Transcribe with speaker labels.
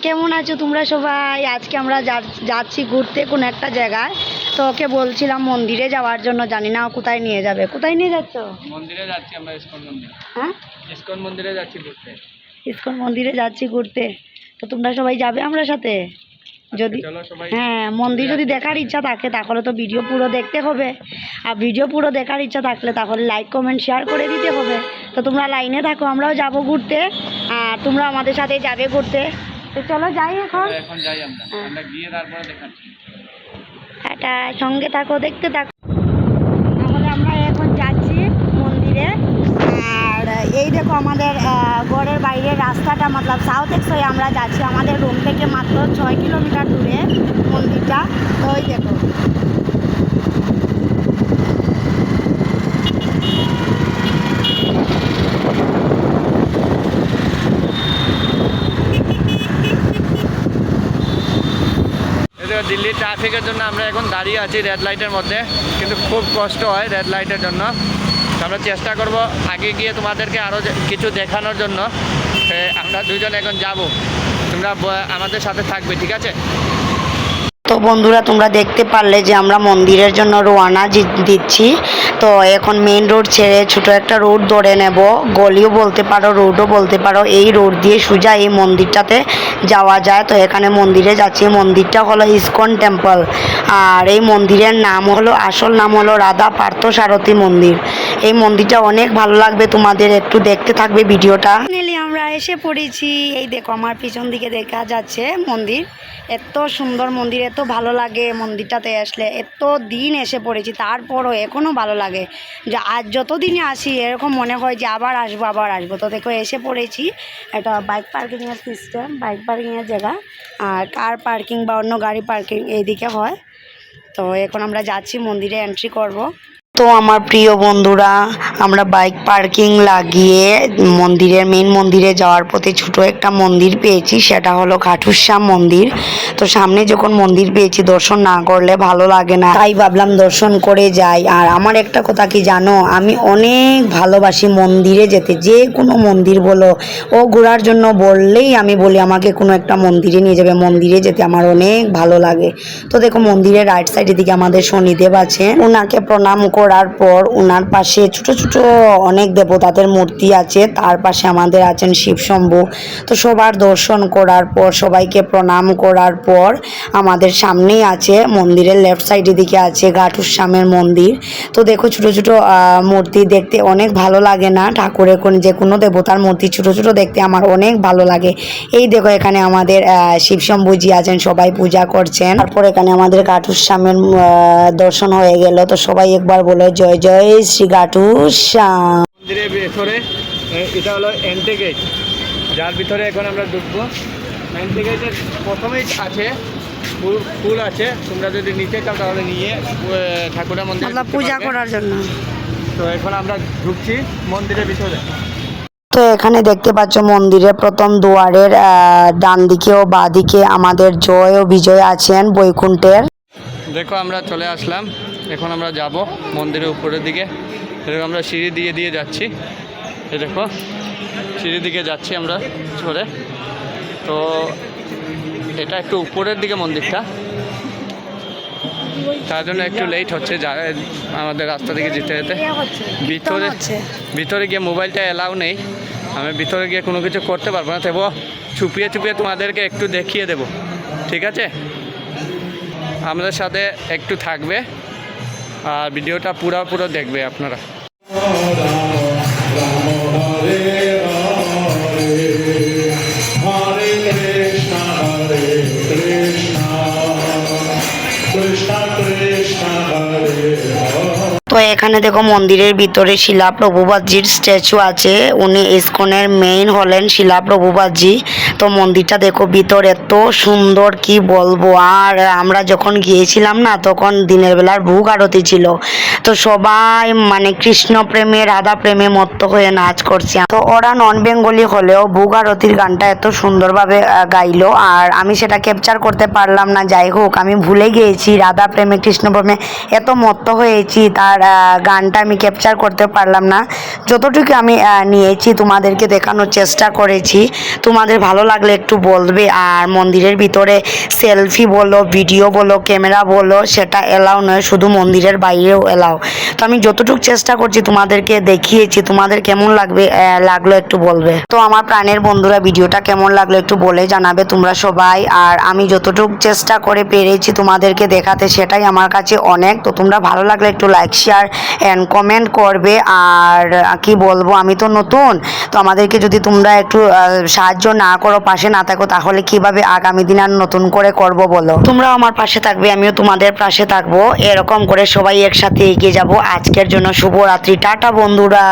Speaker 1: কেমন আছো তোমরা সবাই? আজকে আমরা যাচ্ছি ঘুরতে কোন একটা জায়গায়। তো ওকে বলছিলাম মন্দিরে যাওয়ার জন্য, জানি না কোথায় নিয়ে যাবে। কোথায় নিয়ে যাচ্ছ?
Speaker 2: মন্দিরে যাচ্ছি আমরা, ইসকন মন্দির।
Speaker 1: হ্যাঁ,
Speaker 2: ইসকন মন্দিরে যাচ্ছি ঘুরতে।
Speaker 1: ইসকন মন্দিরে যাচ্ছি ঘুরতে। তো তোমরা সবাই যাবে আমরা সাথে? যদি হ্যাঁ, মন্দির যদি দেখার ইচ্ছা থাকে তাহলে তো ভিডিও পুরো দেখতে হবে। আর ভিডিও পুরো দেখার ইচ্ছা থাকলে তাহলে লাইক কমেন্ট শেয়ার করে দিতে হবে। তো তোমরা লাইনে থাকো, আমরাও যাবো ঘুরতে আর তোমরা আমাদের সাথে যাবে ঘুরতে। তো চলো যাই এখন
Speaker 2: যাই আমরা গিয়ে তারপরে দেখাচ্ছি।
Speaker 1: এটা সঙ্গে থাকো, দেখতে থাকো। তাহলে আমরা এখন যাচ্ছি মন্দিরে। আর এই দেখো আমাদের ঘরের বাইরের রাস্তাটা, মতলব সাউথ এক্সে আমরা যাচ্ছি। আমাদের রুম থেকে মাত্র 6 কিলোমিটার দূরে মন্দিরটা। তো ওই দেখো
Speaker 2: দিল্লির ট্রাফিকের জন্য আমরা এখন দাঁড়িয়ে আছি রেড লাইটের মধ্যে, কিন্তু খুব কষ্ট হয় রেড লাইটের জন্য। আমরা চেষ্টা করব আগে গিয়ে তোমাদেরকে আরও কিছু দেখানোর জন্য। আমরা দুজন এখন যাব, তোমরা আমাদের সাথে থাকবে, ঠিক আছে?
Speaker 1: তো বন্ধুরা, তোমরা দেখতে পারলে যে আমরা মন্দিরের জন্য রওনা দিচ্ছি। তো এখন মেইন রোড ছেড়ে ছোট একটা রোড ধরে নেব, গলিও বলতে পারো, রোডও বলতে পারো। এই রোড দিয়ে সোজা এই মন্দিরটাতে যাওয়া যায়। তো এখানে মন্দিরে যাচ্ছি। মন্দিরটা হলো ইসকন টেম্পল। আর এই মন্দিরের নাম হলো, আসল নাম হলো রাধা পার্থসারথী মন্দির। এই মন্দিরটা অনেক ভালো লাগবে তোমাদের, একটু দেখতে থাকবে ভিডিওটা। আমরা এসে পড়েছি। এই দেখো আমার পিছন দিকে দেখা যাচ্ছে মন্দির। এত সুন্দর মন্দির, এত ভালো লাগে মন্দিরটাতে আসলে। এত দিন এসে পড়েছি, তারপরও এখনও ভালো লাগে। যে আজ যতদিনই আসি এরকম মনে হয় যে আবার আসবো। তো দেখো এসে পড়েছি। এটা বাইক পার্কিংয়ের সিস্টেম, বাইক পার্কিংয়ের জায়গা। আর কার পার্কিং বা অন্য গাড়ি পার্কিং এইদিকে হয়। তো এখন আমরা যাচ্ছি, মন্দিরে এন্ট্রি করব। তো আমার প্রিয় বন্ধুরা, আমরা বাইক পার্কিং লাগিয়ে মেইন মন্দিরে যাওয়ার পথে ছোট একটা মন্দির পেয়েছি, সেটা হলো খাটুশ্যাম মন্দির। তো সামনে যখন মন্দির পেয়েছি, দর্শন না করলে ভালো লাগে না, তাই ভাবলাম দর্শন করে যাই। আর আমার একটা কথা কি জানো, আমি অনেক ভালোবাসি মন্দিরে যেতে। যে কোনো মন্দির বলো, ও ঘোরার জন্য বললেই আমি বলি আমাকে কোনো একটা মন্দিরে নিয়ে যাবে। মন্দিরে যেতে আমার অনেক ভালো লাগে। তো দেখো মন্দিরের রাইট সাইডের দিকে আমাদের শনিদেব আছে। ওনাকে প্রণাম করার পর ওনার পাশে ছোট ছোট অনেক দেবতাদের মূর্তি আছে। তার পাশে আমাদের আছেন শিবশম্ভু। তো সবার দর্শন করার পর, সবাইকে প্রণাম করার পর আমাদের সামনেই আছে মন্দিরের লেফট সাইডের দিকে আছে খাটুশ্যামের মন্দির। তো দেখো ছোট ছোট মূর্তি দেখতে অনেক ভালো লাগে না? ঠাকুরের যে কোনো দেবতার মূর্তি ছোট ছোট দেখতে আমার অনেক ভালো লাগে। এই দেখো এখানে আমাদের শিবশম্ভুজি আছেন, সবাই পূজা করছেন। তারপর এখানে আমাদের খাটুশ্যামের দর্শন হয়ে গেল। তো সবাই একবার বলে জয় জয় শ্রী খাটুশ্যাম।
Speaker 2: মন্দিরের ভেতরে এটা হলো এন্ট্রি গেট, যার ভিতরে এখন আমরা ঢুকবো। এন্ট্রি গেটের প্রথমেই আছে ফুল আছে, তোমরা যদি নিতে চাও তাহলে নিয়ে ঠাকুরের মন্দিরে
Speaker 1: পূজা করার জন্য।
Speaker 2: তো এখন আমরা ঢুকছি মন্দিরের ভিতরে।
Speaker 1: তো এখানে দেখতে পাচ্ছ মন্দিরের প্রথম দুয়ারের ডান দিকে ও বাঁ দিকে আমাদের জয় ও বিজয় আছেন বৈকুণ্ঠের।
Speaker 2: দেখো আমরা চলে আসলাম, এখন আমরা যাব মন্দিরের উপরের দিকে। এরকম আমরা সিঁড়ি দিয়ে যাচ্ছি। এই দেখো সিঁড়ি দিকে যাচ্ছি আমরা চলে। তো এটা একটু উপরের দিকে মন্দিরটা, তার জন্য একটু লেট হচ্ছে আমাদের রাস্তা দিকে যেতে ভিতরে গিয়ে মোবাইলটা অ্যালাউ নেই। আমি ভিতরে গিয়ে কোনো কিছু করতে পারবো না, তবু চুপিয়ে তোমাদেরকে একটু দেখিয়ে দেব, ঠিক আছে? আমাদের সাথে একটু থাকবে আর ভিডিওটা পুরো দেখবে আপনারা।
Speaker 1: তো এখানে দেখো মন্দিরের ভিতরে শিলা প্রভুপাদজির স্ট্যাচু আছে। উনি ইসকনের মেইন হলেন শিলা প্রভুপাদজি। তো মন্দিরটা দেখো ভিতর এত সুন্দর, কি বলবো। আর আমরা যখন গিয়েছিলাম না, তখন দিনের বেলার ভোগ আরতি ছিল। তো সবাই মানে কৃষ্ণ প্রেমে রাধা প্রেমে মত্ত হয়ে নাচ করছে। তো ওরা নন বেঙ্গলি হলেও ভোগ আরতির গানটা এত সুন্দরভাবে গাইলো, আর আমি সেটা ক্যাপচার করতে পারলাম না। যাই হোক, আমি ভুলে গিয়েছি রাধা প্রেমে কৃষ্ণ প্রেমে এত মত্ত হয়েছি। তার গানটা আমি ক্যাপচার করতে পারলাম না। যতটুকু আমি নিয়েছি তোমাদেরকে দেখানোর চেষ্টা করেছি। তোমাদের ভালো লাগলে একটু বলবে। আর মন্দিরের ভিতরে সেলফি বলো, ভিডিও বলো, ক্যামেরা বলো, সেটা এলাও নয়, শুধু মন্দিরের বাইরেও এলাও। তো আমি যতটুকু চেষ্টা করছি তোমাদেরকে দেখিয়েছি। তোমাদের কেমন লাগলো একটু বলবে। তো আমার প্রাণের বন্ধুরা, ভিডিওটা কেমন লাগলো একটু বলে জানাবে তোমরা সবাই। আর আমি যতটুকু চেষ্টা করে পেরেছি তোমাদেরকে দেখাতে, সেটাই আমার কাছে অনেক। তো তোমরা ভালো লাগলে একটু লাইক, শেয়ার অ্যান্ড কমেন্ট করবে। আর কি বলবো, আমি তো নতুন, তো আমাদেরকে যদি তোমরা একটু সাহায্য না করো, পাশে না থাকো, তাহলে কিভাবে আগামী দিন আর নতুন করে করব বলো। তোমরাও আমার পাশে থাকবে, আমিও তোমাদের পাশে থাকবো। এরকম করে সবাই একসাথে এগিয়ে যাব। আজকের জন্য শুভরাত্রি, টাটা বন্ধুরা।